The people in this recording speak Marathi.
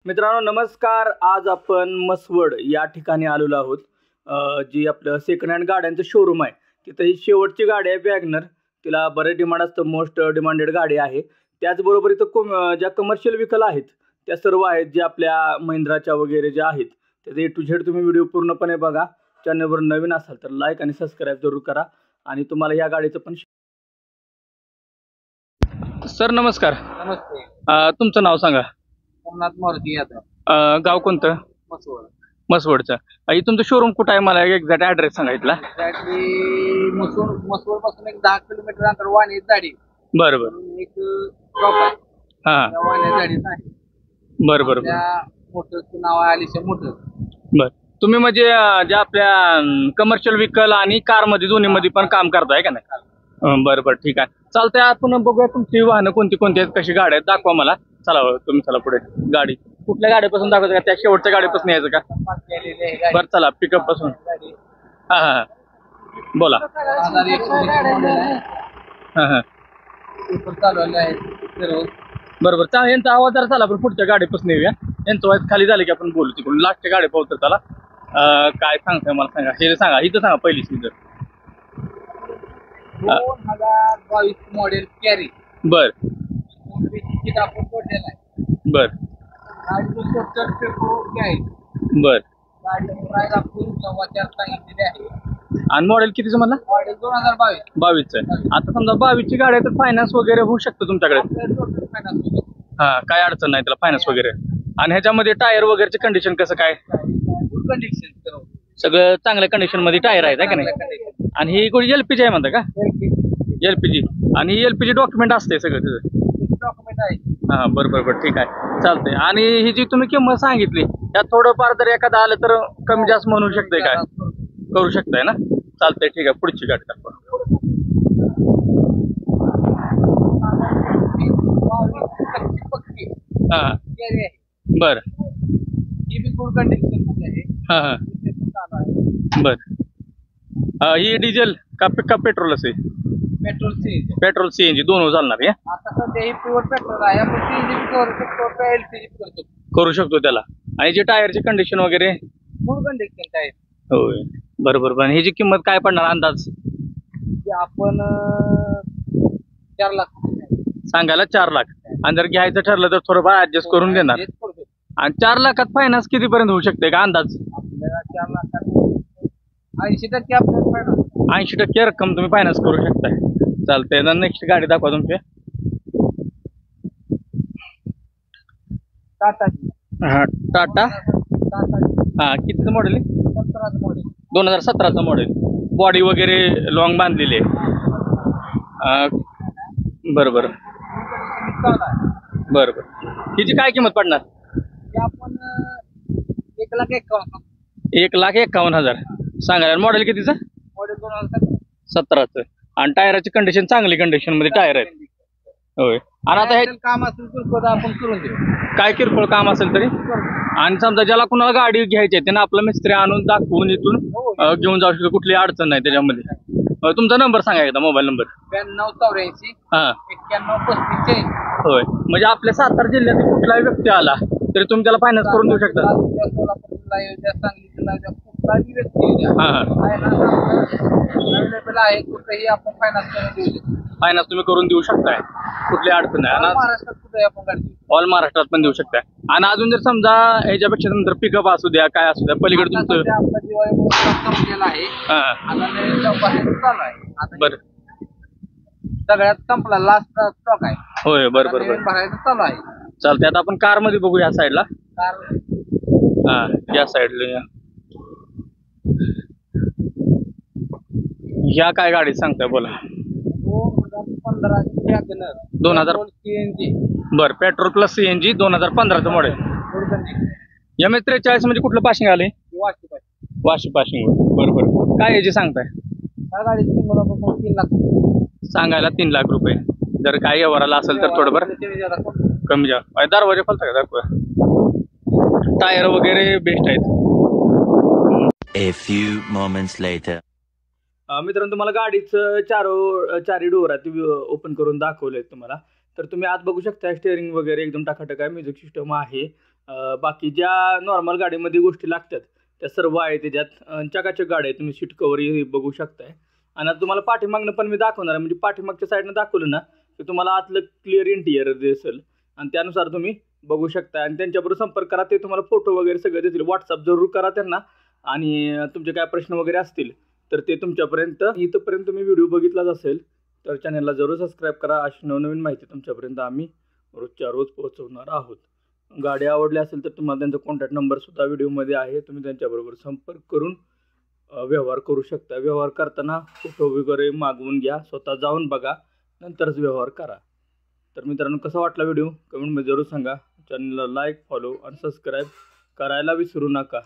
मित्रांनो नमस्कार. आज आपण मसवड या ठिकाणी आलेलो आहोत. जी आपलं सेकंड हँड गाड्यांचं शोरूम आहे. तिथं ही शेवटची गाडी आहे वॅगनर. तिला बरेच डिमांड असतं, मोस्ट डिमांडेड गाडी आहे. त्याचबरोबर इथं ज्या कमर्शियल व्हेकल आहेत त्या सर्व आहेत, जे आपल्या महिंद्राच्या वगैरे ज्या आहेत त्याचे A to Z तुम्ही व्हिडिओ पूर्णपणे बघा. चॅनलवर नवीन असाल तर लाईक आणि सबस्क्राईब जरूर करा. आणि तुम्हाला या गाडीचं पण सर नमस्कार. नमस्ते. तुमचं नाव सांगा. सोमनाथ मारुती यादव, गाव कोणतं? मसवड. मसवडचं. तुमचं शोरूम कुठं आहे, मला एक्झॅक्ट ॲड्रेस सांगितला. एक्झॅक्टली मसवड पासून एक 10 किलोमीटर अंतर वाणी झाडी बरं बरं. म्हणून एक शॉप आहे. हां त्या वाणी झाडीत आहे. बरं बरं बरं त्या मोटरचं नाव आहे आलिशा मोटर. बरं. तुम्ही म्हणजे ज्या आपल्या कमर्शियल व्हेकल आणि कारमध्ये दोन्हीमध्ये पण काम करताय का नाही? बरं बरं ठीक आहे, चालतंय. आपण बघूया तुमची वाहनं कोणती कोणती आहेत, कशी गाड्या आहेत, दाखवा मला. चला तुम्ही चला पुढे. गाडी कुठल्या गाडीपासून दाखवायचं का, त्या शेवटच्या गाडीपासून यायचं का? बरं चला पिकअप पासून. हां हां बोला. 2001 मॉडेल आहे. हां हां पेपर चालवले आहेत. बरोबर. यांचा आवाज जरा चला आपण पुढच्या गाडीपासून येऊया. यांचं आवाज खाली झालं की आपण बोलू तिकडून लास्टच्या गाडी पाहू. तर चला काय सांगताय मला सांगा, हे सांगा, इथं सांगा पहिलीच इथं. 2022 मॉडेल कॅरी. बर आपण टोटल आहे. बर गाडीचं टोटल पेपर आहे. बर. गाडीची प्राइस आपण 4.25 सांगितलेली आहे. आणि मॉडेल कितीचं म्हणला? मॉडेल 2022. आता समजा 22ची गाडी आहे तर फायनान्स वगैरे होऊ शकतं तुमच्याकडे? Total finance. हा काय अडचण नाही त्याला, फायनान्स वगैरे. आणि ह्याच्यामध्ये टायर वगैरेचे कंडिशन कसं काय? Good condition. सगळं चांगल्या कंडिशन मध्ये टायर आहेत का नाही? आणि ही कोणी LPG आहे म्हणता का? LPG. आणि LPG डॉक्युमेंट असते सगळं त्याचं? डॉक्युमेंट आहे. हा बरं बरं बरं ठीक आहे, चालतंय. आणि ही जी तुम्ही किंमत सांगितली त्यात थोडंफार जर एखादं आलं तर कमी जास्त म्हणू शकते काय? करू शकताय ना? चालतंय ठीक आहे, पुढची गाडी दाखवा. हा बर. गुड कंडिशन आहे. हा हा बर. ही डिझेल का पेट्रोल असेल? Petrol CNG. पेट्रोल CNG दोन चालणार आहे? आता सध्या ही प्युअर पेट्रोल आहे. आपण सीएनजी करू शकतो, एलपीजी करतो. करू शकतो त्याला. आणि जे टायरची कंडिशन वगैरे? गुड कंडिशन आहे. होय बरोबर. पण ह्याची किंमत काय पडणार अंदाज? आपण 4 लाख सांगायला 4 लाख. आणि जर घ्यायचं ठरलं तर थोडंफार ऍडजस्ट करून देणार. आणि 4 लाखात फायनान्स कितीपर्यंत होऊ शकते का अंदाज? आपल्याला 4 लाखात 80% आपल्याला फायनान्स. 80% रक्कम तुम्ही फायनान्स करू शकताय. चालतंय. नेक्स्ट गाडी दाखवा तुमची. टाटा. हा टाटा. हा कितीचं मॉडेल आहे? 17चं मॉडेल. 2017चं मॉडेल. बॉडी वगैरे लॉंग बांधलेली आहे. बरं बरं बरं बरं. हिची काय किंमत पडणार? आपण 1,51,000. 1,51,000 सांगायला. मॉडेल कितीचं? मॉडेल 2017. आणि टायराची कंडिशन चांगली कंडिशन मध्ये टायर आहेत. होय. आणि आता हे काम असेल तर आपण करून देऊ. काय किरकोळ काम असेल तरी. आणि समजा ज्याला कुणाला गाडी घ्यायची आहे त्यानं आपला मिस्त्री आणून दाखवून इथून घेऊन जाऊ शकतो, कुठली अडचण नाही त्याच्यामध्ये. तुमचा नंबर सांगा एकदा, मोबाईल नंबर. 9284 हा 9135. होय. म्हणजे आपल्या सातारा जिल्ह्यातील कुठलाही व्यक्ती आला तरी तुम्ही त्याला फायनान्स करून देऊ शकता. कुठलाही व्यक्ती अवेलेबल आहे. कुठेही आपण फायनान्स करून देऊ शकतो. फायनान्स तुम्ही करून देऊ शकताय, कुठली अडचण नाही. महाराष्ट्रात कुठे आपण गाडी ऑल महाराष्ट्रात पण देऊ शकताय. आणि अजून जर समजा ह्याच्यापेक्षा नंतर पिकअप असू द्या, काय असू द्या, पलीकडे तुमचं आपला दिवाळी संपलेला आहे. हा चालू आहे. बरं. सगळ्यात संपला, लास्ट स्टॉक आहे. होय बरं बरं बरं. भरायचं चालू आहे. चालतंय. आता आपण कार मध्ये बघू या साईडला. हा या साईडला या. ह्या काय गाडी सांगताय बोला? 2015 CNG. बरं. पेट्रोल प्लस CNG 2015चं मॉडेल. MS43 म्हणजे कुठलं पाशिंग आले? वाशी पाशिंग. बरोबर. काय याची सांगताय? त्या गाडीची मला 3 लाख सांगायला. 3 लाख रुपये. जर काही व्यवहाराला असेल तर थोडंफार कमी जा. दरवाजे खोलता का दाखवा? टायर वगैरे बेस्ट आहेत. A few moments later. मित्रांनो तुम्हाला गाडीचं चारी डोर आहे ओपन करून दाखवले तुम्हाला. तर तुम्ही आत बघू शकता स्टीअरिंग वगैरे एकदम टाकाटक आहे. म्युझिक सिस्टम आहे बाकी ज्या नॉर्मल गाडीमध्ये गोष्टी लागतात त्या सर्व आहे त्याच्यात. चकाचक गाडी आहे, तुम्ही सीट कव्हर बघू शकताय. आणि आता तुम्हाला पाठीमागनं पण मी दाखवणार आहे, म्हणजे पाठीमागच्या साईडनं दाखवलं ना की तुम्हाला आतलं क्लिअर इंटिरियर दिसेल आणि त्यानुसार तुम्ही बघू शकता. आणि त्यांच्याबरोबर संपर्क करा, ते तुम्हाला फोटो वगैरे सगळे देतील. व्हॉट्सअप जरूर करा त्यांना. आणि तुमचे काय प्रश्न वगैरे असतील तर ते तुमच्यापर्यंत, इथंपर्यंत तुम्ही व्हिडिओ बघितलाच असेल तर चॅनलला जरूर सबस्क्राईब करा. अशी नवनवीन माहिती तुमच्यापर्यंत आम्ही रोजच्या रोज पोहोचवणार आहोत. गाडी आवडली असेल तर तुम्हाला त्यांचा कॉन्टॅक्ट नंबरसुद्धा व्हिडिओमध्ये आहे, तुम्ही त्यांच्याबरोबर संपर्क करून व्यवहार करू शकता. व्यवहार करताना फोटो वगैरे मागवून घ्या, स्वतः जाऊन बघा, नंतरच व्यवहार करा. तर मित्रांनो, कसा वाटला व्हिडिओ कमेंटमध्ये जरूर सांगा. चॅनलला लाईक, फॉलो आणि सबस्क्राईब करायला विसरू नका.